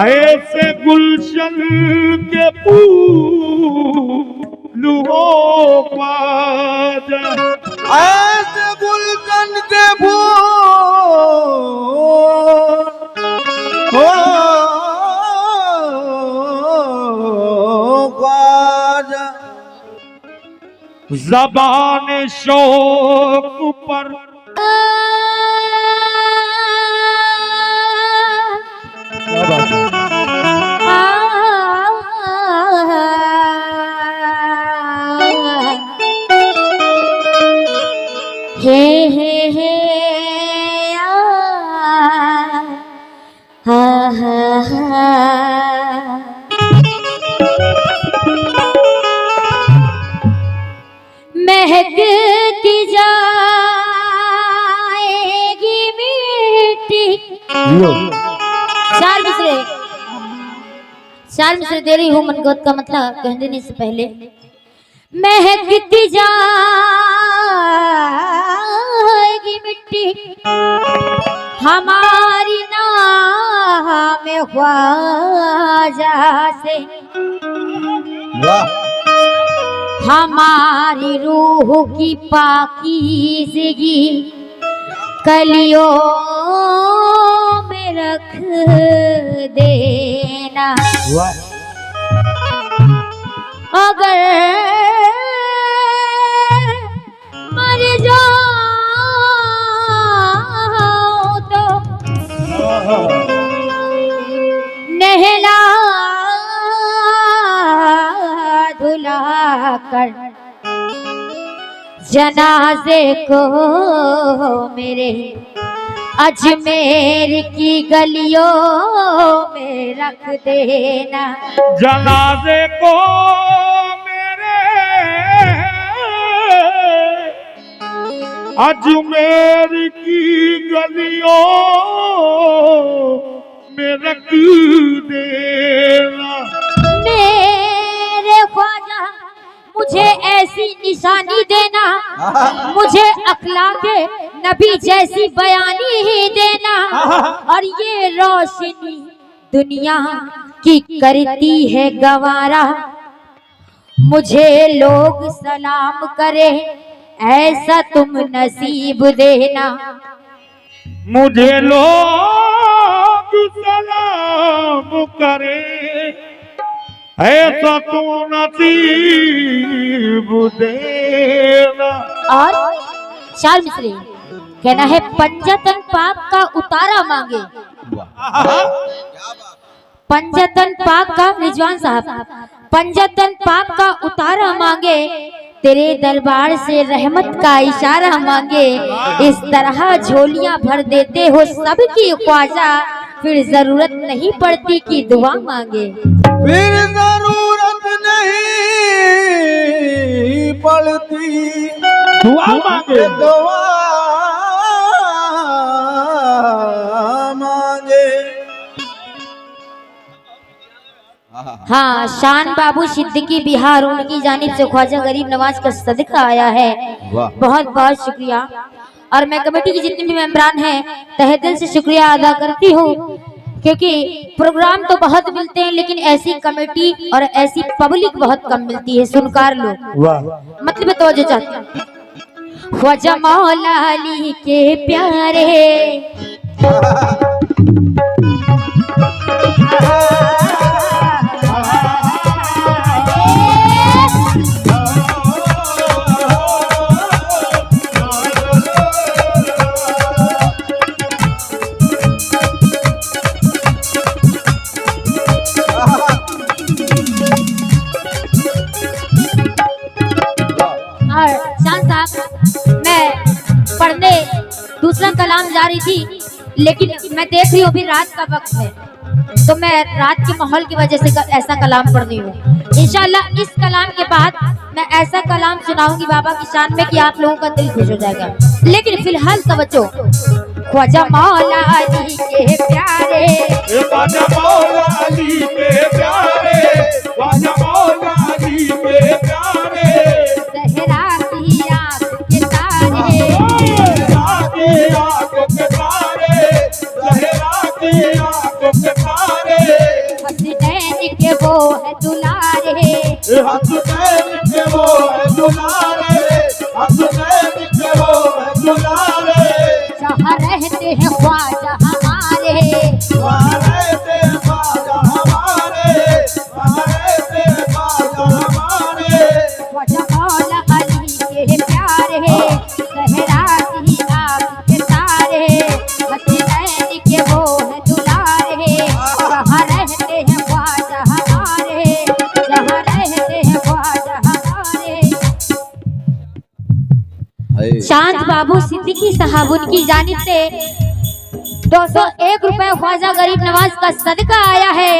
ऐसे गुलशन के फूल हो ख्वाजा, ऐसे गुलशन के फूल हो ख्वाजा। ज़बान शौक पर हे हा हा हा। महकती जाएगी मिट्टी। चार मिसरे दे रही हूँ मनगोत का मतलब कह देने से पहले। महकती जाएगी मिट्टी हमारी नाम ख्वाजा से, हमारी रूह की पाकीज़गी कलियों में रख देना। अगर मर जाऊं तो नहला धुला कर जनाजे को मेरे अजमेर की गलियों में रख देना। जनाजे को मेरे अजमेर की गलियों में रख देना। मेरे ख्वाजा मुझे ऐसी निशानी देना, मुझे अखलाके नबी जैसी बयानी ही देना, और ये रोशनी दुनिया की करती है गवारा। मुझे लोग सलाम करे ऐसा तुम नसीब देना। मुझे लोग सलाम करे ऐसा तू नसीब देना। और चार मिसरे कहना है पंजतन पाक का उतारा मांगे। पंजतन पाक का रिजवान साहब, पंजतन पाक का उतारा मांगे, तेरे दरबार से रहमत का इशारा मांगे। इस तरह झोलियां भर देते हो सबकी ख्वाजा, फिर जरूरत नहीं पड़ती कि दुआ मांगे। फिर जरूरत नहीं पड़ती दुआ मांगे। दुआ मांगे। हाँ, शान बाबू सिद्दीकी बिहार, उनकी जानिब से ख्वाजा गरीब नवाज का सदका आया है। बहुत बहुत शुक्रिया। और मैं कमेटी की जितने भी मेंबरान हैं तहे दिल से शुक्रिया अदा करती हूँ, क्योंकि प्रोग्राम तो बहुत मिलते हैं लेकिन ऐसी कमेटी और ऐसी पब्लिक बहुत कम मिलती है, सुनकार लोग। मतलब तवज्जो चाहते हैं। ख्वाजा मौला अली के प्यारे पढ़ने दूसरा कलाम जा रही थी, लेकिन मैं देख रही हूँ अभी रात का वक्त है, तो मैं रात के माहौल की वजह से ऐसा कलाम पढ़ रही हूँ। इंशाल्लाह इस कलाम के बाद मैं ऐसा कलाम सुनाऊंगी बाबा की शान में कि आप लोगों का दिल खुश हो जाएगा। लेकिन फिलहाल तवज्जो। ख्वाजा मौला अली के प्यारे, ख्वाजा मौला अली के प्यारे, ख्वाजा मौला अली के प्यारे, सहरा की आँख के तारे, सहरा की आँख के तारे, सहरा की आँख के तारे। शांत बाबू सिद्दीकी साहब उनकी जानिब से 201 रुपए ख्वाजा गरीब नवाज का सदका आया है।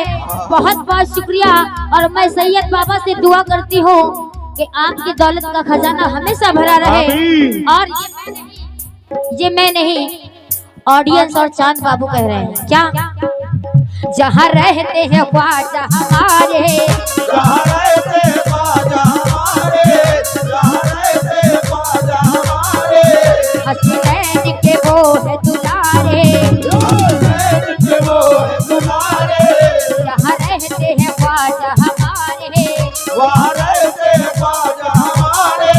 बहुत बहुत शुक्रिया। और मैं सैयद बाबा से दुआ करती हूँ कि आपकी दौलत का खजाना हमेशा भरा रहे। और ये मैं नहीं, ऑडियंस और चांद बाबू कह रहे हैं। क्या? जहाँ रहते हैं ख्वाजा हमारे, जहाँ रहते हैं ख्वाजा हमारे, जहाँ रहते हैं ख्वाजा हमारे, हसनैन के वो है दुलारे, हसनैन के वो है दुलारे, जहाँ रहते हैं ख्वाजा हमारे, वहाँ रहते हैं ख्वाजा हमारे,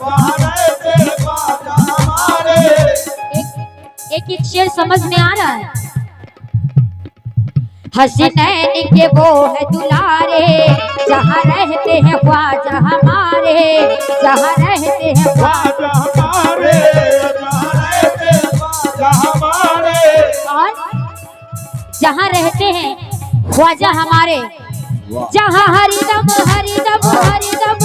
वहाँ रहते हैं ख्वाजा हमारे। एक शेर समझ में आ रहा है। हसनैन के वो है दुलारे, जहाँ रहते हैं ख्वाजा हमारे, जहाँ रहते हैं ख्वाजा हमारे, जहाँ रहते हैं ख्वाजा हमारे, और जहाँ रहते हैं ख्वाजा हमारे, जहाँ हरिदम हरिदम हरिदम,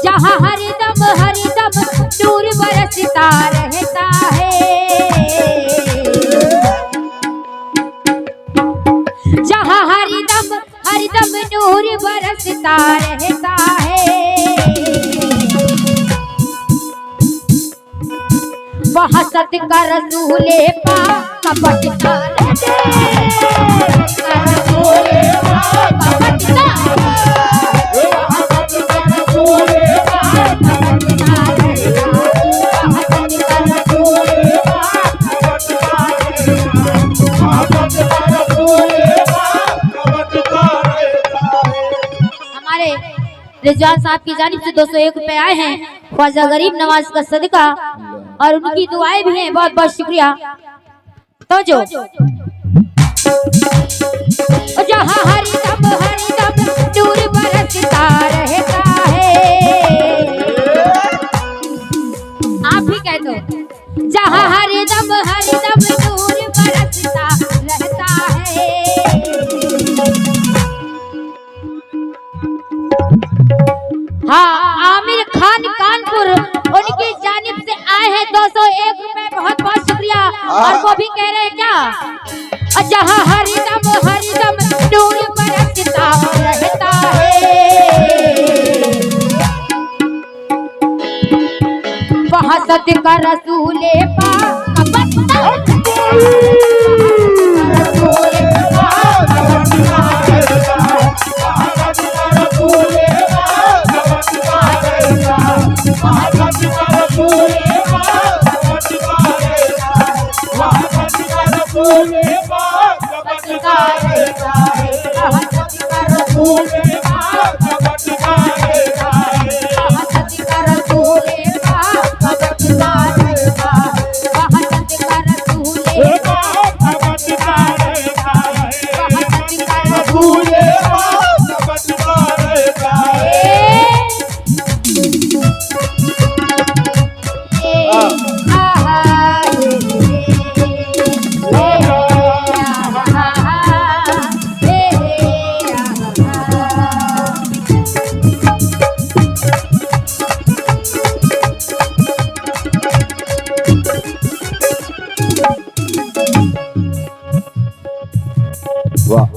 जहाँ हरिदम हरिदम नूर बरसता रहता है, जहाँ हरिदम हरिदम नूर बरसता रहता है, वहाँ सदका रसूले पाक का बटता रहता है, सदका रसूले पाक का बटता है, वहाँ सदका रसूले पाक का बटता रहता है, वहाँ सदका रसूले पाक का बटता रहता है, वहाँ सदका रसूले पाक का बटता रहता है। हमारे रिजवान साहब की जानिब से 201 रुपए आए हैं ख्वाजा गरीब नवाज का सदका, और उनकी दुआएं भी हैं। बहुत बहुत शुक्रिया। तो जो जहाँ हरिदम हरिदम नूर बरसता रहता है, आप भी कह दो, जहाँ हरिदम हरिदम नूर बरसता रहता है। हाँ, आमिर खान कानपुर उनकी जानिब से आए हैं 201 रुपए। बहुत बहुत शुक्रिया। और वो भी कह रहे हैं क्या? जहाँ हरिदम हरिदम नूर बरसता रहता है, वहाँ सदका रसूले पाक का बटता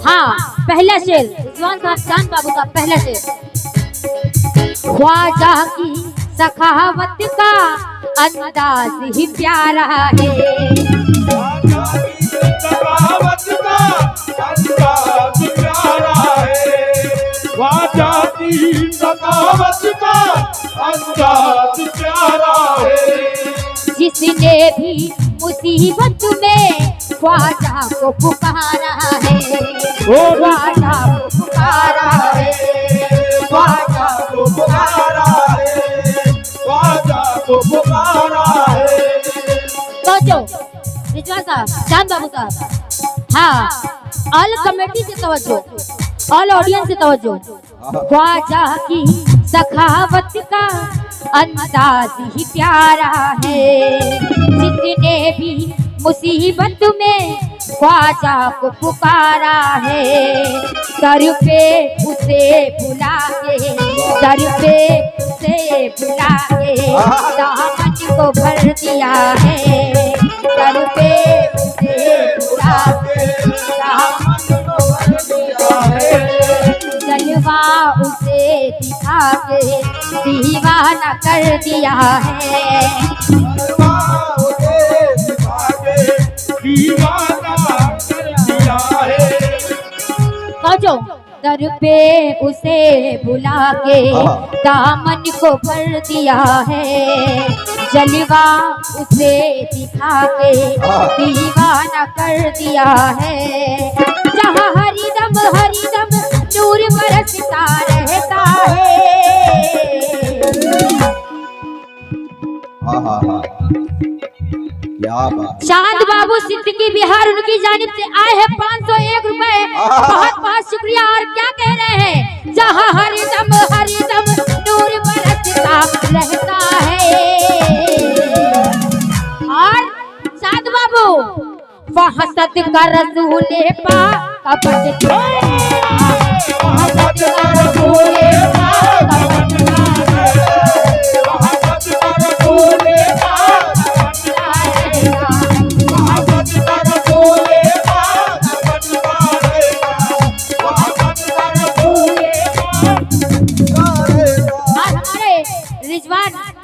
हाँ, पहला शेर रिजवान साहब चांद बाबू का पहला शेर। ख्वाजा की सखावत का अंदाज ही प्यारा है, सखावत का अंदाज प्यारा है, ख्वाजा की सखावत का अंदाज प्यारा है। जिसने भी मुसीबत में ख्वाजा को पुकारा है, ख्वाजा को पुकारा है, ख्वाजा को पुकारा है, ख्वाजा को पुकारा है। तो जो रिजवान साहब चांद बाबू साहब, हाँ, ऑल कमेटी से तवज्जो, ऑल ऑडियंस से तवज्जो। ख्वाजा की सखावत का अंदाज ही प्यारा है, जिसने भी मुसीबत में ख्वाजा को पुकारा है, सर पे उसे बुला के, सर पे उसे बुला के, दामन को भर दिया है, दर पे उसे बुला के दामन को भर दिया है, जलवा उसे दिखा के दीवाना कर दिया है, जलवा उसे दिखा के दीवाना कर दिया है। जो दर पे उसे बुला के दामन को भर दिया है, जलवा उसे दिखा के दीवाना कर दिया है, जहाँ हरिदम नूर बरसता रहता है। चांद बाबू सिद्दीकी बिहार उनकी जानिब से आए हैं 501 रुपए, बहुत बहुत शुक्रिया। और क्या कह रहे हैं, जहाँ हरिदम नूर बरसता रहता है। और चांद बाबू वहाँ सत का रसूले पा कपट वहाँ सत का रसूले पा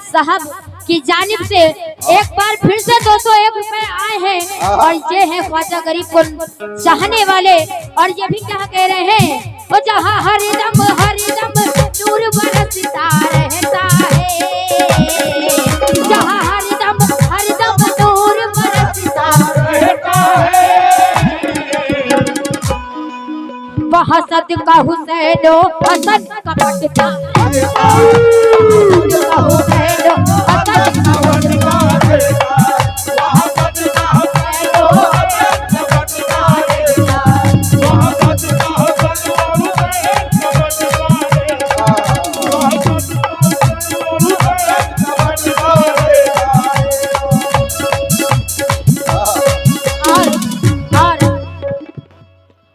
साहब की जानिब से एक बार फिर से 201 रुपए आए हैं, और ये है ख्वाजा गरीब को चाहने वाले। और ये भी क्या कह रहे हैं, वो जहाँ हरिदम नूर बरसता रहता है, जहाँ हरिदम नूर बरसता रहता है, वहाँ सदका हुसैनो हसन का पटता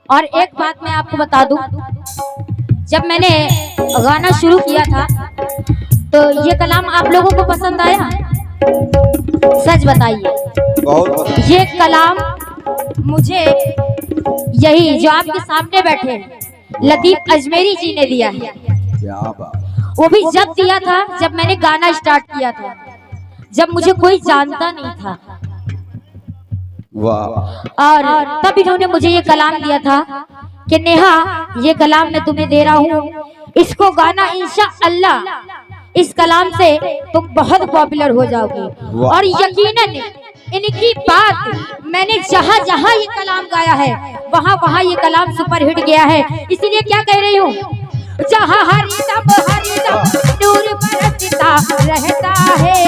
और एक बात मैं आपको बता दूं, जब मैंने गाना शुरू किया था तो ये कलाम आप लोगों को पसंद आया? सच बताइए। बहुत ये कलाम मुझे यही जो आपके सामने बैठे लतीफ अजमेरी जी ने दिया है। क्या बात। वो भी जब दिया था जब मैंने गाना स्टार्ट किया था, जब मुझे कोई जानता नहीं था। वाह। और तब इन्होंने मुझे ये कलाम दिया था कि नेहा ये कलाम मैं तुम्हें दे रहा हूँ, इसको गाना इंशाअल्लाह इस कलाम से तुम बहुत पॉपुलर हो जाओगे। और यकीनन इनकी बात मैंने जहाँ जहाँ ये कलाम गाया है वहाँ वहाँ ये कलाम सुपर हिट गया है। इसलिए क्या कह रही हूँ, जहाँ हरिदम नूर बरसता रहता है,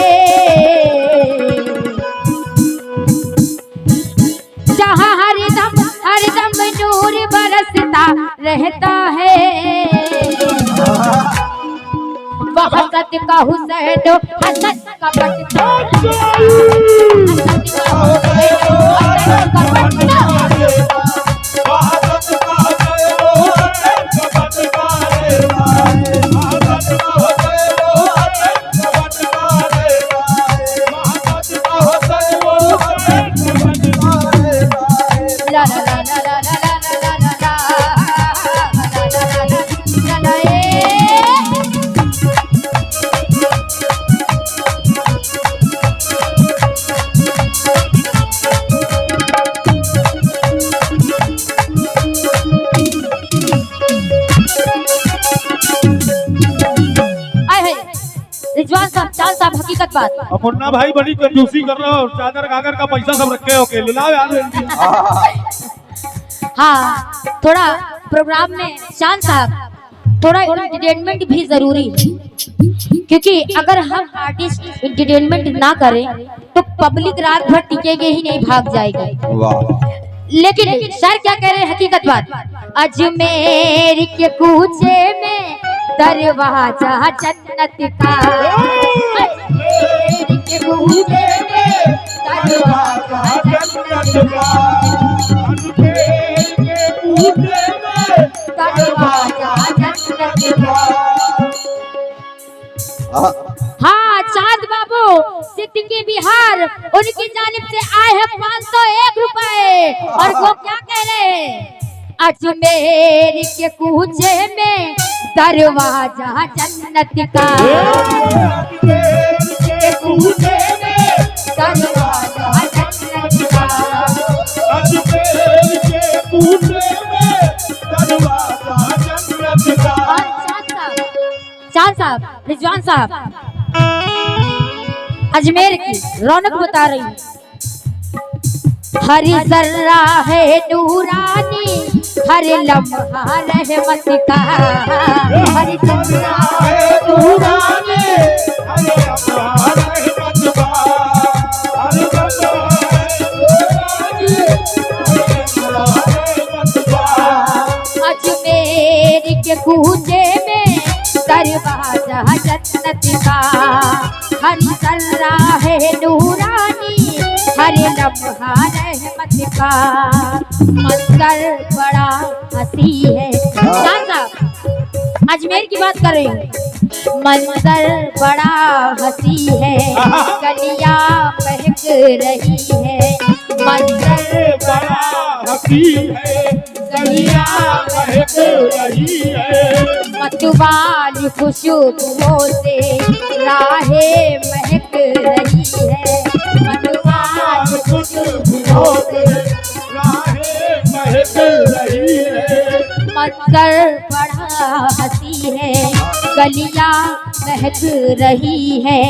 जहाँ हरिदम नूर बरसता रहता है, वहाँ सदका हुसैन हसन का पटता, साहब हकीकत बात। अब मुन्ना भाई बड़ी कंजूसी कर रहा हो, चादर कागर का पैसा सब रखे हो के लाओ यार। हाँ, थोड़ा प्रोग्राम में शान साहब थोड़ा एंटरटेनमेंट भी जरूरी है, क्योंकि अगर हम आर्टिस्ट एंटरटेनमेंट ना करें तो पब्लिक रात भर टिकेगी ही नहीं, भाग जाएगी। लेकिन सर क्या कह रहे हैं, हकीकत बात। अजमेर के कूचे में दरवाजा जन्नत का, अजमेर के कूचे में दरवाजा जन्नत का, अजमेर के कूचे में दरवाजा जन्नत का। हाँ, चांद बाबू सिद्दीकी बिहार उनकी जानिब से आए हैं 501 रुपए। और वो क्या कह रहे हैं? अजमेर के कूचे में दरवाजा जन्नत का, अजमेर के कूचे में दरवाजा जन्नत का। अजमेर के कूचे में दरवाजा जन्नत का। और चांद साहब, रिजवान साहब, अजमेर की रौनक बता रही हूँ। हरी जर्रा है नूरानी, हर लम्हा रहमत का। हरी जर्रा है नूरानी, हर लम्हा रहमत का। हर लम्हा नूरानी, हर लम्हा रहमत का। अजमेर के कूचे में दरवाजा जन्नत का। हरी जर्रा है नूरानी, हर लम्हा रहमत का। मंजर बड़ा हंसी है। अजमेर की बात कर रही हूँ। मंजर बड़ा हंसी है, गलियां महक रही है। मंजर बड़ा हंसी है, गलियां महक रही है। मतवाली खुशबुओं से राहें महक रही है। मतवाली खुशबुओं से राहें महक रही है। मंजर बड़ा हंसी है, गलियां महक रही है।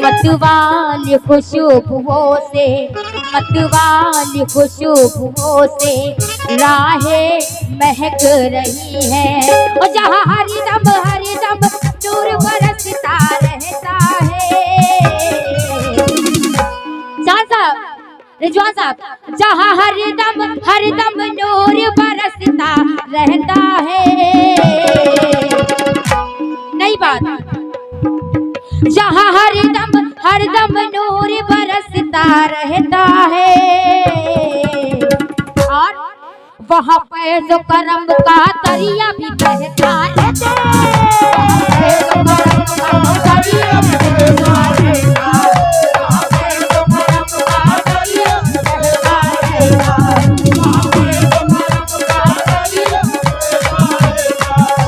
मतवाली खुशबुओं से, मतवाली खुशबुओं से राहें महक रही है। और जहाँ हरिदम हरिदम नूर बरसता रहता है। चांद साहब, रिजवान साहब, जहाँ हरिदम हरिदम नूर बरसता रहता है। नई बात, जहाँ हरिदम हरदम नूर बरसता रहता है। और वहाँ फैज़ करम का दरिया भी बहता रहता है। दरिया भी बहता रहता है।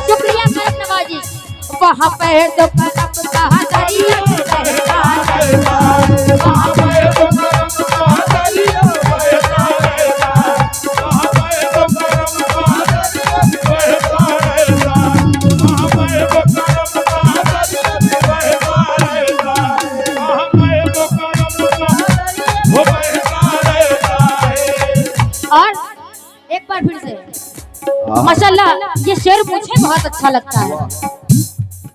शुक्रिया करम नवाजी। वहाँ फैज़ करम का दरिया भी बहता रहता है। वहाँ फैज़ करम का दरिया भी बहता रहता है। और एक बार फिर से माशाल्लाह, ये शेर मुझे बहुत अच्छा लगता है।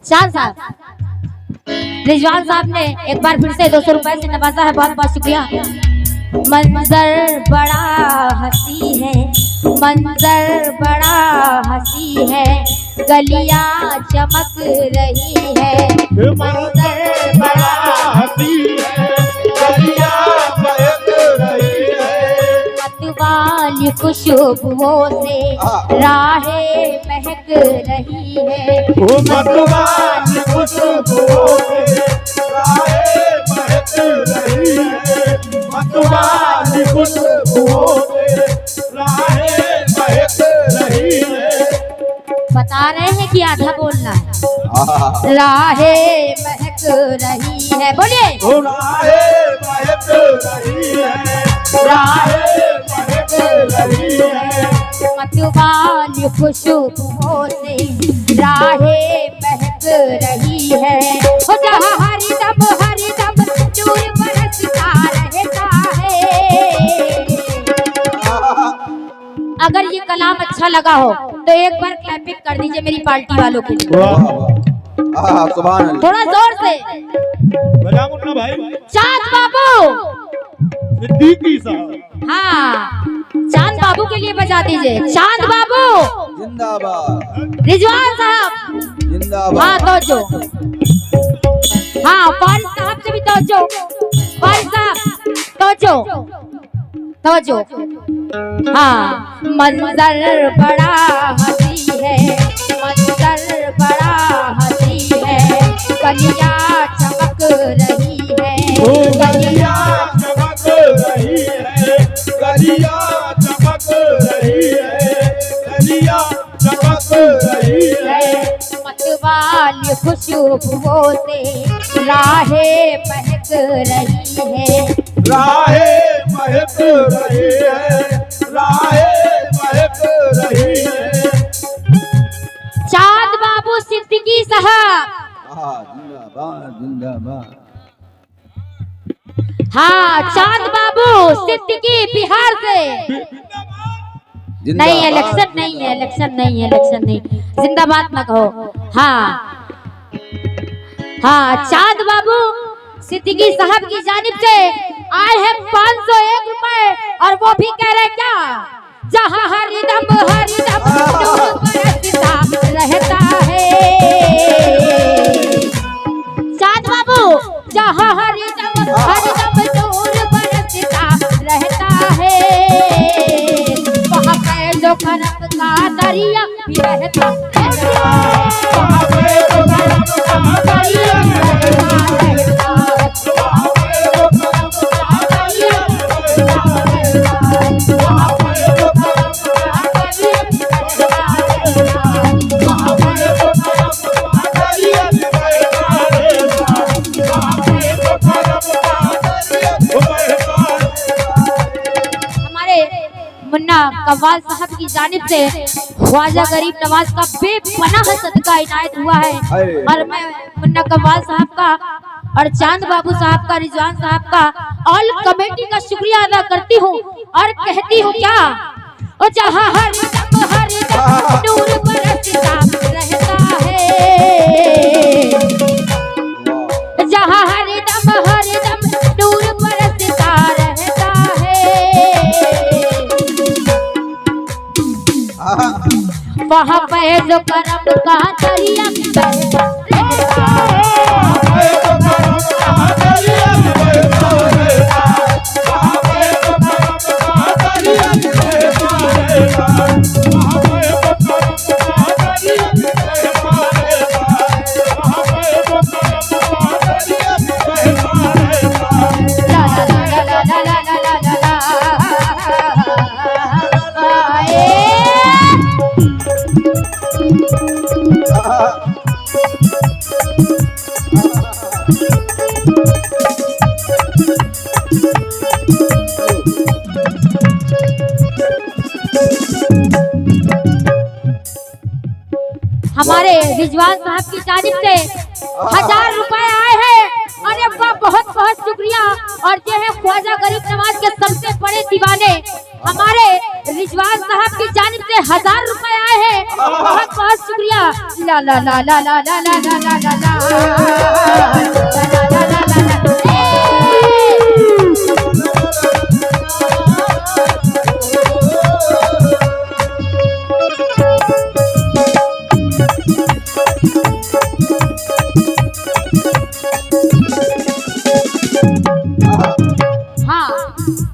चांद साहब, रिजवान साहब ने एक बार फिर से 200 रुपए से नवाजा है, बहुत बहुत शुक्रिया। मंजर बड़ा हंसी है, मंजर बड़ा हंसी है, गलियां चमक रही है। मंजर बड़ा हंसी है, गलियां महक रही है। मतवाली खुशबुओं से राहें महक रही है। मतवाली खुशबुओं से राहें महक रही है। मतवाली खुशबुओं से राहें महक रही है। बता रहे हैं कि आधा बोलना है। राहें महक रही है, बोलिए। राहें महक रही है, राहें महक रही है। मतवाली खुशबुओं से राहें महक रही है। ओ जहाँ हरिदम हरिदम नूर बरसता रहता है। अगर ये कलाम अच्छा लगा हो तो एक बार क्लैपिंग कर दीजिए मेरी पार्टी वालों के लिए, सुभान अल्लाह। थोड़ा जोर से। बजा मुन्ना भाई। चांद बाबू, सिद्दीकी साहब। हाँ, चांद बाबू के लिए बजा दीजिए। चांद बाबू जिंदाबाद, रिजवान साहब जिंदाबाद। हाँ तवज्जो, हाँ फारिस साहब से भी तवज्जो। फारिस साहब तवज्जो, तवज्जो। हाँ, मंजर बड़ा हंसी है, मंजर बड़ा हंसी है, गलियां चमक रही है। गलियां चमक रही है, गलियां चमक रही है, गलियां चमक रही है। मतवाली खुशबुओं से राहें महक रही है, राहें महक रही है, राहें महक रही है। चांद बाबू सिद्दीकी साहब, जिंदाबाद जिंदाबाद। हाँ चांद बाबू सिद्दीकी बिहार से। नहीं इलेक्शन नहीं है, इलेक्शन नहीं है, इलेक्शन नहीं, जिंदाबाद ना कहो। हाँ हाँ चांद बाबू सिद्दीकी साहब की जानिब से आए हैं 501 रुपए, और वो भी कह रहे क्या, जहाँ हरिदम हरिदम नूर बरसता रहता है। चांद बाबू जहाँ हरिदम हरिदम नूर बरसता रहता है, वहाँ पे जो करम का दरिया भी रहता है, वहाँ पे जो करम का दरिया भी रहता है, वहाँ पे जो करम का दरिया भी रहता है, वहाँ पे जो करम का दरिया भी रहता है, वहाँ पे जो करम का दरिया भी रहता है, वहाँ पे जो करम का दरिया। हमारे मुन्ना कव्वाल साहब की जानिब से ख्वाजा गरीब नवाज का बेपनाह सदका इनायत हुआ है, और मैं मुन्ना कव्वाल साहब का और चांद बाबू साहब का, रिजवान साहब का, ऑल कमेटी का शुक्रिया अदा करती हूँ और कहती हूँ क्या, ओ जहाँ हरिदम हरिदम नूर बरसता रहता है, जहाँ हरिदम हरिदम नूर बरसता रहता है, वहाँ पे जो करम का दरिया बहता रहता हमारे रिजवान साहब की जानिब से 1000 रुपए आए हैं, अरे वाह बहुत बहुत शुक्रिया। और जो है ख्वाजा गरीब नवाज के सबसे बड़े दीवाने हमारे रिजवान साहब की जानिब से 1000 रुपए आए हैं, बहुत बहुत शुक्रिया। ला ला ला ला ला ला ला ला ला ला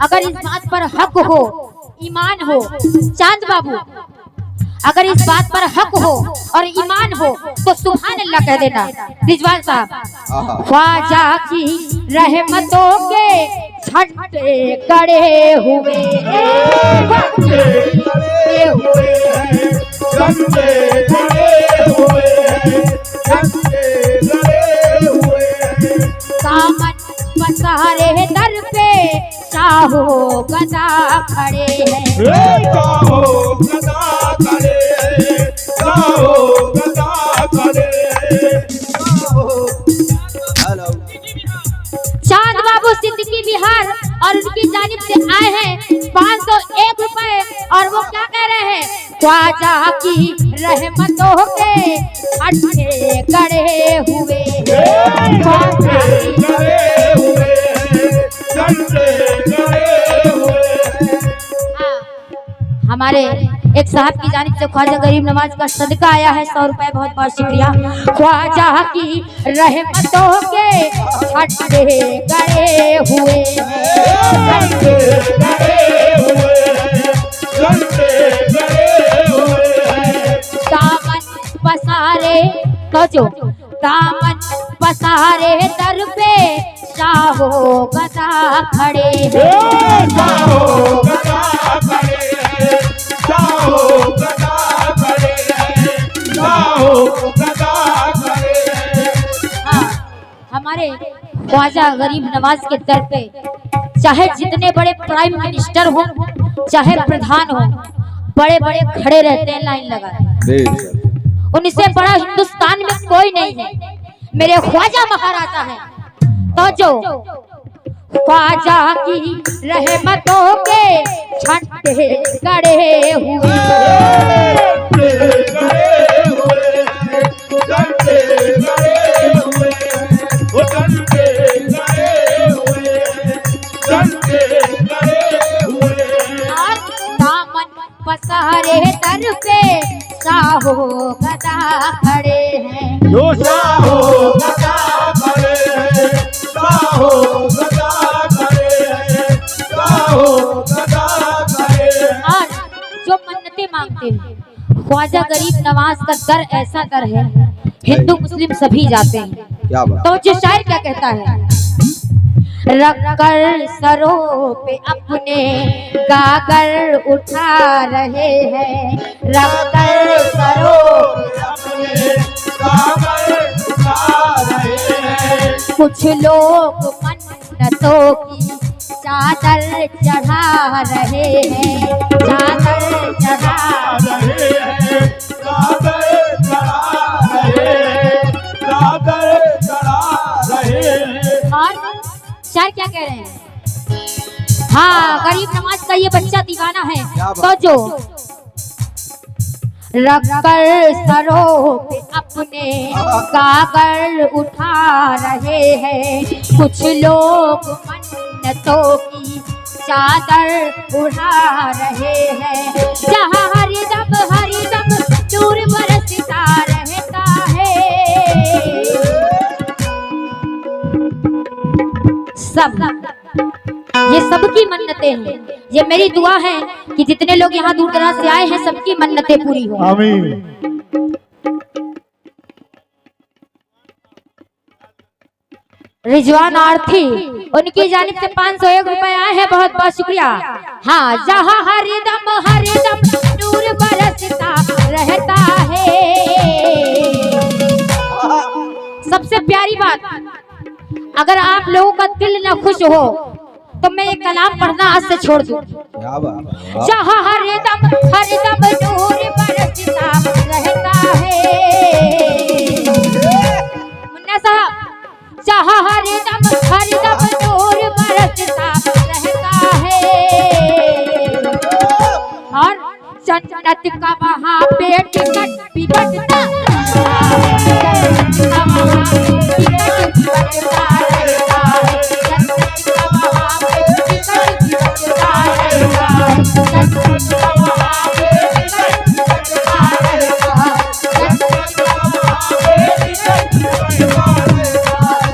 अगर इस बात पर हक हो, ईमान हो, चांद बाबू अगर इस बात पर हक हो और ईमान हो तो सुभान अल्लाह कह देना। रिजवान साहब, ख्वाजा की रहमतों के छठे कड़े हुए सामन पसारे दर पे शाहो गदा खड़े हैं, शाहो गदा खड़े हैं, शाहो गदा खड़े हैं। हेलो चांद बाबू सिद्दीकी बिहार और उनकी जानिब से आए हैं 501 रुपए, और वो क्या कह रहे हैं, ख्वाजा की रहमतों के छठे गड़े हुए ख्वाजा हमारे एक साहब की जानिब से ख्वाजा गरीब नवाज का सदका आया है 100 रुपए, बहुत बहुत शुक्रिया। ख्वाजा की रहमतों के छठे गड़े हुए दामन पसारे, सोचो दामन पसारे दर पे चाहो गदा खड़े चाहो गदा खड़े हैं, चाहो गदा खड़े हैं, चाहो गदा खड़े हैं। हाँ, हमारे ख्वाजा गरीब नवाज के दर पे चाहे जितने बड़े प्राइम मिनिस्टर हो, चाहे प्रधान हो, बड़े बड़े खड़े रहते हैं लाइन लगा। उनसे बड़ा हिंदुस्तान में कोई नहीं है, मेरे ख्वाजा महाराजा है। तो जो ख्वाजा की रहमतों के झंडे गड़े हुए, पसारे दर पे साहो गदा खड़े हैं, जो साहो गदा खड़े हैं, साहो गदा खड़े हैं, साहो गदा खड़े हैं। और जो मन्नतें मांगते हैं, ख्वाजा गरीब नवाज का दर ऐसा दर है, हिंदू मुस्लिम सभी जाते हैं। क्या बात। तो जो शायर क्या कहता है, रखकर सरों पे अपने गागर उठा रहे हैं, रखकर सरों पे अपने गागर उठा रहे हैं। कुछ लोग मन्नतों की चादर चढ़ा रहे हैं, चादर चढ़ा रहे हैं, गागर चढ़ा रहे हैं, गागर चढ़ा रहे हैं। और शायर क्या कह रहे हैं, हाँ गरीब नवाज का ये बच्चा दीवाना है। तो जो रखकर सरों पे अपने गागर उठा रहे हैं, कुछ लोग मन्नतों की चादर उड़ा रहे हैं, जहाँ हर दम नूर बरसता रहता है। सब ये सबकी मन्नतें हैं, ये मेरी दुआ है कि जितने लोग यहाँ दूर दराज से आए हैं सबकी मन्नतें पूरी हो। आमीन। रिजवान आर्थी उनकी जानिब से 501 रुपए आए हैं, बहुत बहुत शुक्रिया। हाँ, जहाँ हरदम नूर बरसता रहता है। सबसे प्यारी बात, अगर आप लोगों का दिल न खुश हो तो मैं ये कलाम पढ़ना आज से छोड़ दूं। जहाँ हरदम नूर बरसता रहता है, मुन्ना साहब, जहाँ हरदम नूर बरसता रहता है, और जन्नत का वहाँ पे टिकट भी बटता, जन्नत का वहाँ पे टिकट भी बटता रहता है, जन्नत का वहाँ पे टिकट भी बटता रहता है, जन्नत का वहाँ पे टिकट भी बटता रहता है, जन्नत का वहाँ पे टिकट भी बटता रहता है।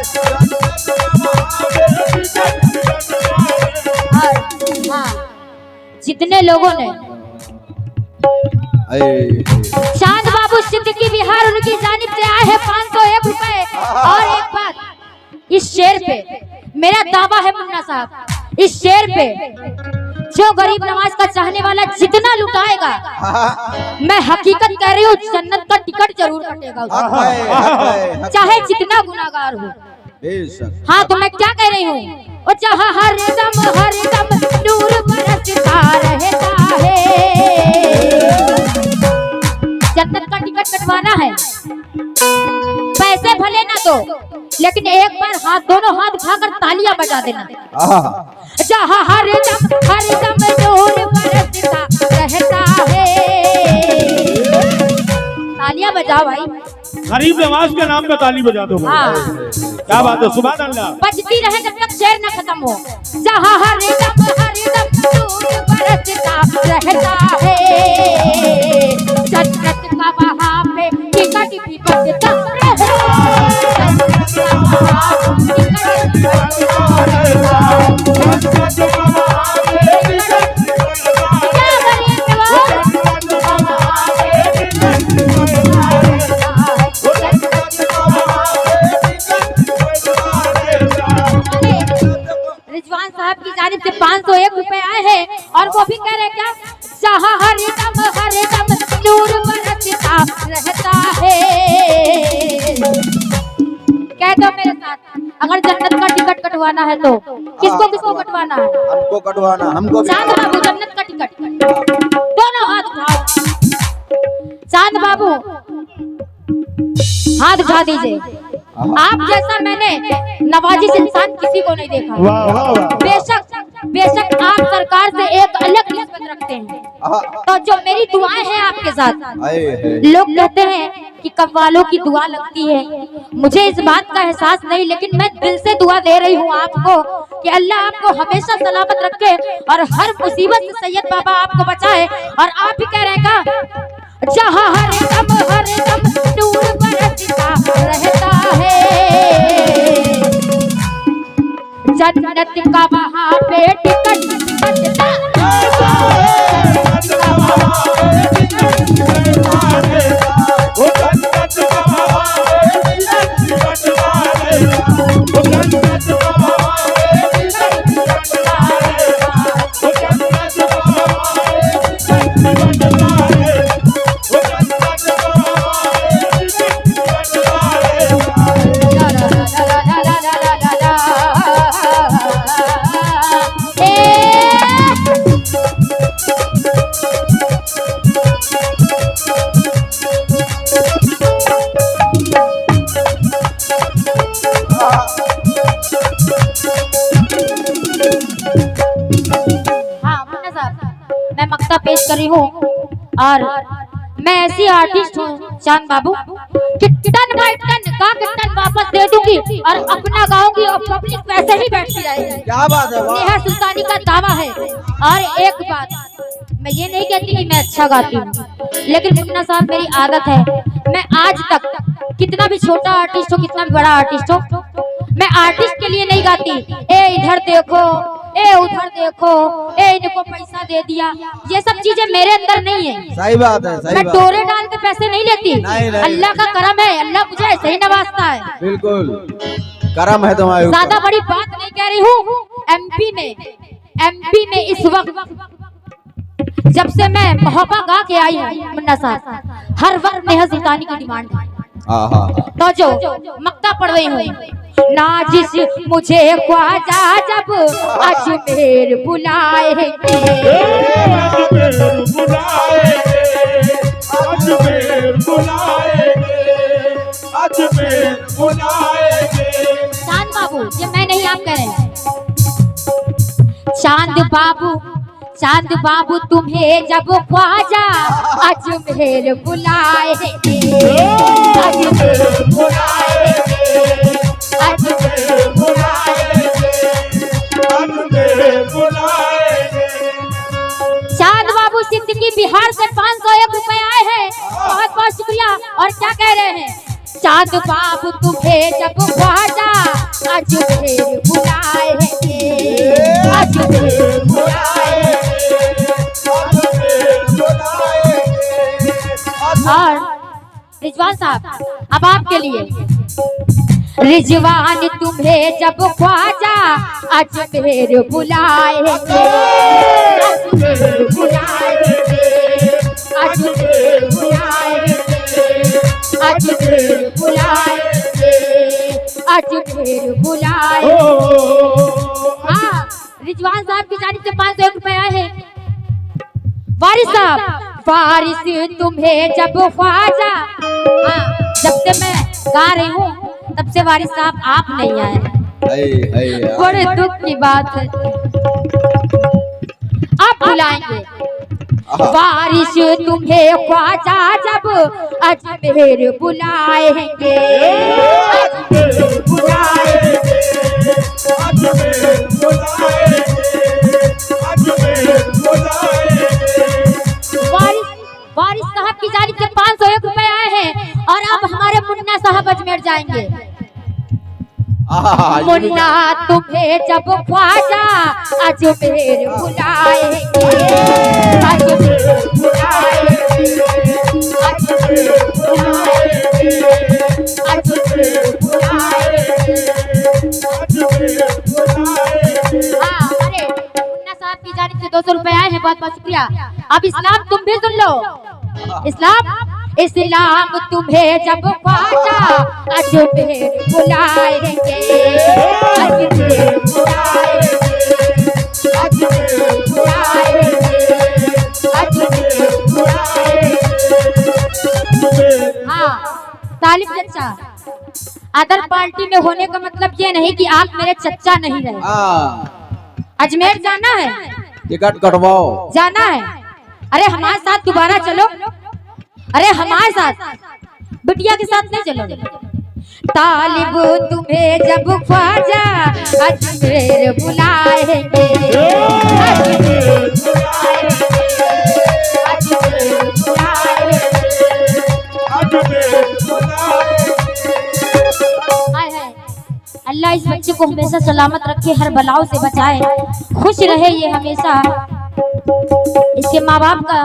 जितने लोगों ने चांद बाबू सिद्दीकी बिहार उनकी जानिब से आए हैं 501 रुपए। और एक बात, इस शेर पे मेरा दावा है मुन्ना साहब, इस शेर पे जो गरीब नवाज का चाहने वाला जितना लुटाएगा, मैं हकीकत कह रही हूँ, जन्नत का टिकट जरूर कटेगा, चाहे जितना गुनाहगार हो। हाँ, तो मैं क्या कह रही हूँ, और जहाँ हरदम नूर बरसता रहता है, जन्नत का टिकट कटवाना है, पैसे भले ना दो, लेकिन एक बार दोनों हाथ उठाकर तालियां बजा देना। जहाँ हरदम नूर बरसता रहता है, तालियां बजाओ भाई, गरीब नवाज के नाम पे ताली बजा दो। हाँ, क्या बात है, सुभान अल्लाह। बजती रहे जब तक शेर न खत्म हो। जहाँ हरदम नूर बरसता रहता है, जन्नत का वहाँ पे टिकट भी बटता रहता है, जन्नत का वहाँ पे टिकट भी बटता रहता है, जन्नत का वहाँ पे टिकट भी बटता रहता है। साहब की जानिब से 501 रुपए आए हैं और वो भी कह रहे हैं क्या, जहाँ हरदम नूर बरसता रहता है। कह दो मेरे साथ, अगर जन्नत का टिकट कटवाना है तो किसको किसको कटवाना है? हमको कटवाना, हमको भी। चांद बाबू जन्नत का टिकट, दोनों हाथ उठाओ। चांद बाबू हाथ उठा दीजिए। आप जैसा मैंने नवाजिश इंसान किसी को नहीं देखा। वाह वाह वाह। बेशक आप सरकार से एक अलग निस्बत रखते हैं, तो जो मेरी दुआएं हैं आपके साथ। लोग कहते हैं कि कव्वालों की दुआ लगती है, मुझे इस बात का एहसास नहीं, लेकिन मैं दिल से दुआ दे रही हूँ आपको कि अल्लाह आपको हमेशा सलामत रखे और हर मुसीबत से सैयद बाबा आपको बचाए। और आप भी कह रहे हैं जहाँ हरदम नूर बरसता रहता है, जन्नत का वहाँ पे टिकट बचता मैं मक्ता पेश कर रही हूँ और मैं ऐसी आर्टिस्ट हूँ चांद बाबू कि टन बाई टन का टन वापस दे दूंगी और अपना गाऊंगी और पब्लिक वैसे ही बैठती रहेगी। क्या बात है, वाह। नेहा सुल्तानी का दावा है। और एक बात, मैं ये नहीं कहती कि मैं अच्छा गाती हूँ, लेकिन मुन्ना साहब मेरी आदत है, मैं आज तक कितना भी छोटा आर्टिस्ट हो कितना भी बड़ा आर्टिस्ट हो, मैं आर्टिस्ट के लिए नहीं गाती ए इधर देखो ए उधर देखो ए इनको पैसा दे दिया, ये सब चीजें मेरे अंदर नहीं है। सही बात है, सही मैं बात। डोरे डाल के पैसे नहीं लेती। नहीं, नहीं। अल्लाह का करम है, अल्लाह मुझे ऐसे ही नवाजता है। बिल्कुल करम है तुम्हारे ऊपर। ज्यादा बड़ी बात नहीं कह रही हूँ। एमपी में इस वक्त जब से मैं मोहब्बत गा के आई हूँ मुन्ना साहब, हर वक्त नेहा सुल्तानी की डिमांड है। तो जो मक्ता पढ़ रही हूँ, नाजिश मुझे ख्वाजा जब अजमेर बुलाएंगे, चांद बाबू, ये मैं नहीं आप कह रहे हैं। चांद बाबू तुम्हें जब ख्वाजा अजमेर बुलाएंगे, अजमेर चांद बाबू सिद्दीकी बिहार से 501 रुपए आए हैं, बहुत बहुत शुक्रिया। और क्या कह रहे हैं, चांद बाबू तुम्हें जब ख्वाजा अजमेर बुलाएंगे, अजमेर और रिजवान साहब अब आपके लिए, रिजवान तुम्हें जब ख्वाजा अजमेर बुलाएंगे, अजमेर बुलाएंगे, अजमेर बुलाएंगे, अजमेर बुलाएंगे, अजमेर बुलाएंगे। हाँ, रिजवान साहब की जानिब से 501 रुपए आए हैं। वारिस साहब, वारिस तुम्हें जब ख्वाजा, हाँ जब से मैं गा रही हूँ तब से वारिस साहब आप नहीं आए, बड़े दुख की बात है। आप बुलाएंगे, वारिस तुम्हें ख्वाजा जब अजमेर बुलाएंगे, अजमेर बुलाएंगे, अजमेर बुलाएंगे। वारिस साहब की जानिब से 501 रुपए आए हैं और अब हमारे मुन्ना साहब अजमेर जाएंगे। मुन्ना तुम्हें जब ख्वाजा अजमेर बुलाएंगे, अजमेर बुलाएंगे, अजमेर बुलाएंगे, अजमेर बुलाएंगे, अजमेर बुलाएंगे। 200 रुपए आए हैं, बहुत बहुत शुक्रिया। अब इस्लाम तुम भी सुन लो। इस्लाम तुम्हें जब ख्वाजा अजमेर बुलाएंगे, अजमेर बुलाएंगे, अजमेर बुलाएंगे, अजमेर बुलाएंगे। हाँ तालिब चचा, अदर पार्टी में होने का मतलब ये नहीं कि आप मेरे चचा नहीं रहे। अजमेर जाना है, टिकट कटवाओ। जाना है। अरे हमारे साथ दोबारा चलो, अरे हमारे साथ, बिटिया के साथ नहीं चलोगे। तालिब तुम्हें जब ख्वाजा अजमेर बुलाएंगे, अजमेर बुलाएंगे, अजमेर बुलाएंगे, अजमेर बुलाएंगे। हाय हाय, अल्लाह इस बच्चे को हमेशा सलामत रखे, हर बलाओं से बचाए, खुश रहे ये हमेशा, इसके माँ बाप का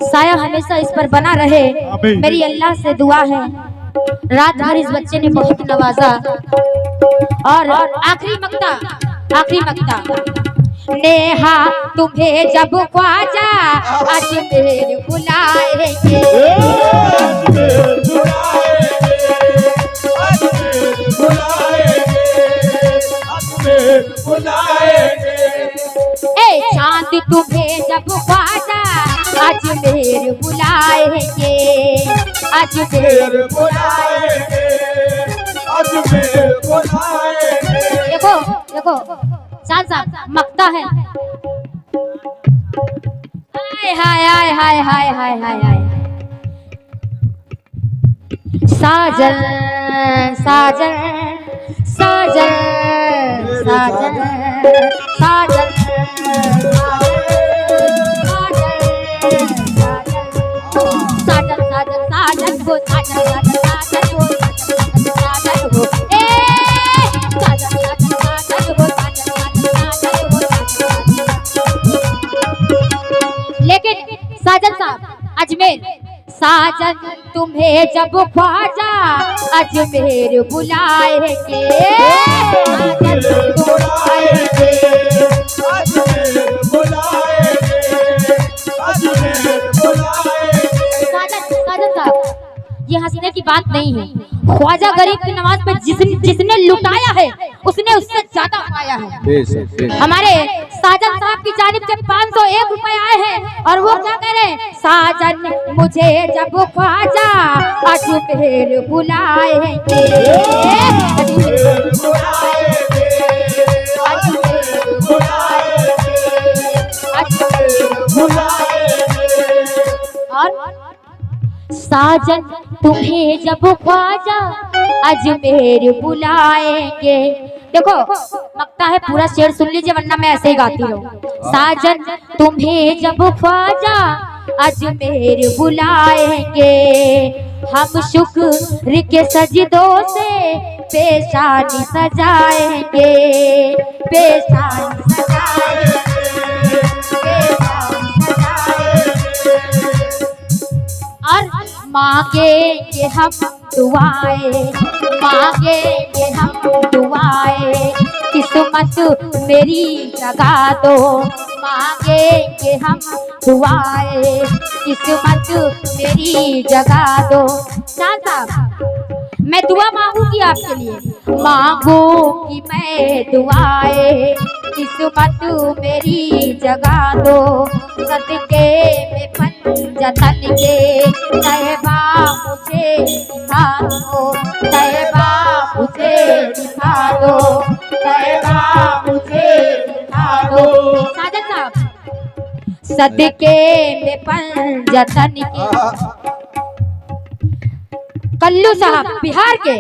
साया हमेशा इस पर बना रहे, मेरी अल्लाह से दुआ है। रात भर इस बच्चे ने बहुत नवाजा। और आखिरी मक्ता, नेहा तुम्हें जब ख्वाजा अजमेर बुलाएंगे, अजमेर बुलाएंगे, अजमेर बुलाएंगे। ए चांद तुम्हें जब ख्वाजा अजमेर बुलाएंगे, अजमेर बुलाएंगे, अजमेर बुलाएंगे। देखो देखो चांद साहब मक्ता है। हाय हाय हाय हाय हाय हाय हाय। साजन साजन साजन साजन साजन साजन साजन साजन वो साजन साजन साजन वो साजन वो ए साजन साजन साजन वो साजन साजन वो। लेकिन साजन साहब अजमेर, साजन तुम्हें जब ख्वाजा अजमेर बुलाएंगे, अजमेर बुलाएंगे, अजमेर बुलाएंगे, अजमेर बुलाएंगे। साजन साहब ये हंसने की बात नहीं है। ख्वाजा गरीब की नवाज पे जिसने लुटाया है उसने उससे ज्यादा पाया है। हमारे साजन साहब की जानिब से 501 रुपए आए हैं और वो क्या कह रहे हैं, साजन मुझे जब ख्वाजा अजमेर बुलाएंगे, अजमेर बुलाएंगे, अजमेर बुलाएंगे, अजमेर बुलाएंगे। और साजन तुम्हें जब ख्वाजा अजमेर बुलाएंगे। देखो मक्ता है, पूरा शेर सुन लीजिए वरना मैं ऐसे ही गाती रहूं। साजन तुम्हें जब ख्वाजा अजमेर बुलाएंगे, हम शुक्र के सजदों से पेशानी सजाएंगे, पेशानी सजाएंगे, पेशानी सजाएंगे। और मांगेंगे हम दुआएं, मांगेंगे हम दुआएं, किस्मत मेरी जगा दो, मांगेंगे हम दुआएं, किस्मत मेरी जगा दो। चांद साहब मैं दुआ मांगूंगी आपके लिए, मांगूंगी मैं दुआएं, किस्मत मेरी जगा दो, सदके में पंजतन के तैबा मुझे दिखा दो, तैबा मुझे दिखा दो, तैबा मुझे दिखा दो। साजन साहब सदके में पंजतन के, कल्लू साहब बिहार के,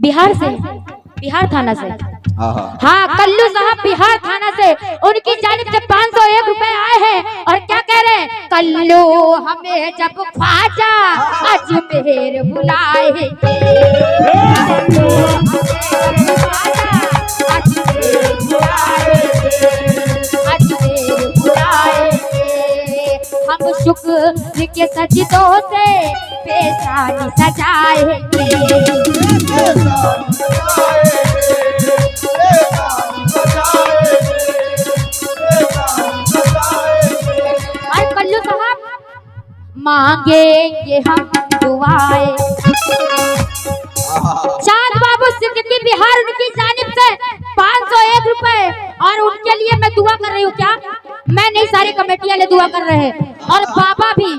बिहार से, बिहार थाना से, हाँ कल्लू साहब बिहार थाना से, उनकी जानिब से 501 रुपए आए हैं और क्या कह रहे हैं, कल्लू हमें जब ख्वाजा अजमेर बुलाएंगे, अजमेर बुलाएंगे, अजमेर बुलाएंगे, हम शुक्र के सजदों से पेशानी सजाएंगे। मांगेंगे हम दुआएं। चांद बाबू सिद्दीकी बिहार उनकी जानिब से 501 रुपए, और उनके लिए मैं दुआ कर रही हूँ। क्या मैं नहीं, सारी कमेटी वाले दुआ कर रहे हैं, और बाबा भी,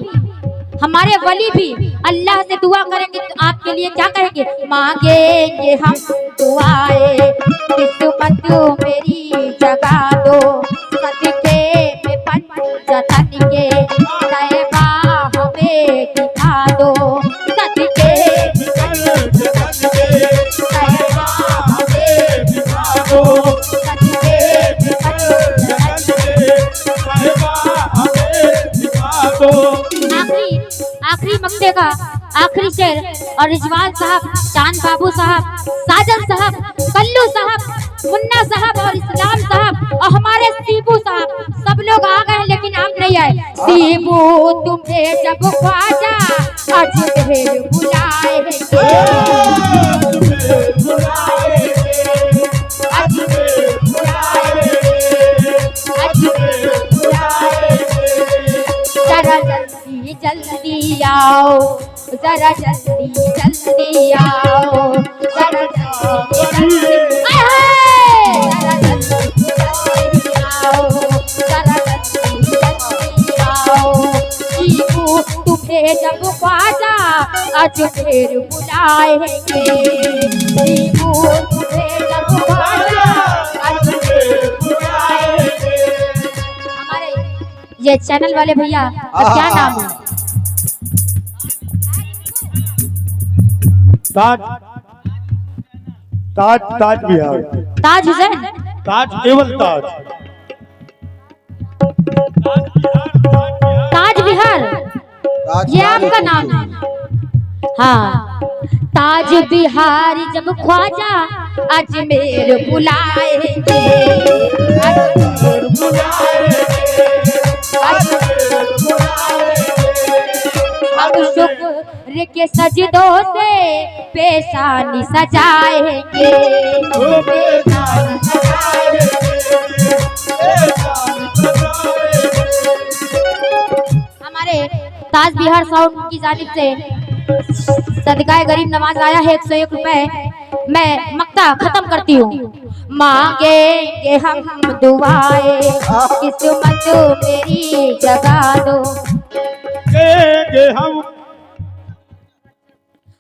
हमारे वली भी अल्लाह से दुआ करेंगे। तो आपके लिए क्या कहेंगे? मांगेंगे हम दुआएं, किस्मत मेरी जगा दो, सदके में पंजतन के तैबा हमें दिखा दो, सदके में पंजतन के तैबा हमें दिखा दो, सदके में पंजतन के तैबा हमें दिखा दो। आखिरी मक्ते का आखिरी शेर, और रिजवान साहब, चांद बाबू साहब, साजन साहब, कल्लू साहब, मुन्ना साहब और इस्लाम साहब और हमारे सीबू साहब, सब लोग आ गए लेकिन आप नहीं आए। सीबू तुम्हें जब ख्वाजा अजमेर बुलाएंगे, जरा जल्दी जल्दी आओ, जरा जल्दी जल्दी आओ, जरा जल्दी जल्दी आओ, जरा जल्दी जल्दी आओ। सीबू तुम्हें जब ख्वाजा अजमेर बुलाएंगे, सीबू तुम्हें जब ख्वाजा अजमेर बुलाएंगे। हमारे ये चैनल वाले भैया का क्या नाम है? ताज ताज ताज बिहार, ताज हुसैन, ताज केवल ताज, ताज बिहार, ये आपका नाम है? हाँ, ताज बिहार जब ख्वाजा अजमेर बुलाएंगे, अजमेर बुलाएंगे, अजमेर बुलाएंगे। हम शुक्र के सजदों से पेशानी सजाएंगे, पेशानी सजाएंगे, हमारे ताज बिहार साउंड की जानिब से सदकाए गरीब नवाज आया है 101 रुपए। मैं मक्ता खत्म करती हूँ। मांगेंगे हम दुआएं, किस्मत मेरी जगा दो, हम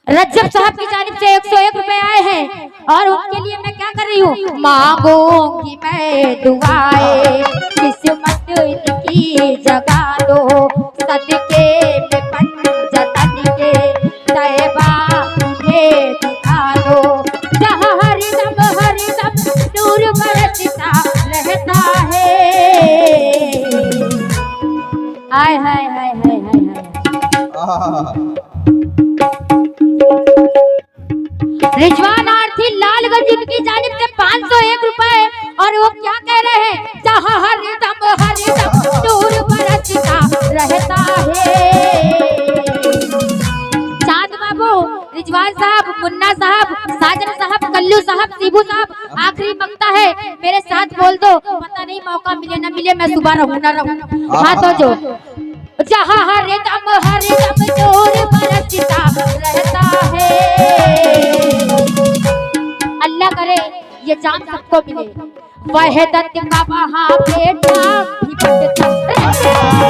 रज्जब साहब की जानिब से 101 रुपए आए हैं, और उनके लिए मैं क्या कर रही हूँ? मांगूंगी मैं दुआएं, किस्मत इनकी जगा दो, सदके में पंजतन के तैबा मुझे दिखा दो, जहाँ हर दम नूर बरसता रहता है। हाय हाय हाय हाय हाय। रिजवान आरती लालगंज उनकी जानिब से 501 रुपए, और वो क्या कह रहे हैं? जहाँ हर दम नूर बरसता रहता है। चांद बाबू, रिजवान साहब, मुन्ना साहब, साजन साहब, कल्लू साहब, सीबू साहब, आखिरी मक्ता है, मेरे साथ बोल दो। पता नहीं मौका मिले ना मिले, मैं सुबह रहूं ना रहूं। हाँ तो जो जहाँ हर दम नूर बरसता रहता है। अल्लाह करे ये जान सबको मिले। वहदत का वहाँ बेटा भी बनता है।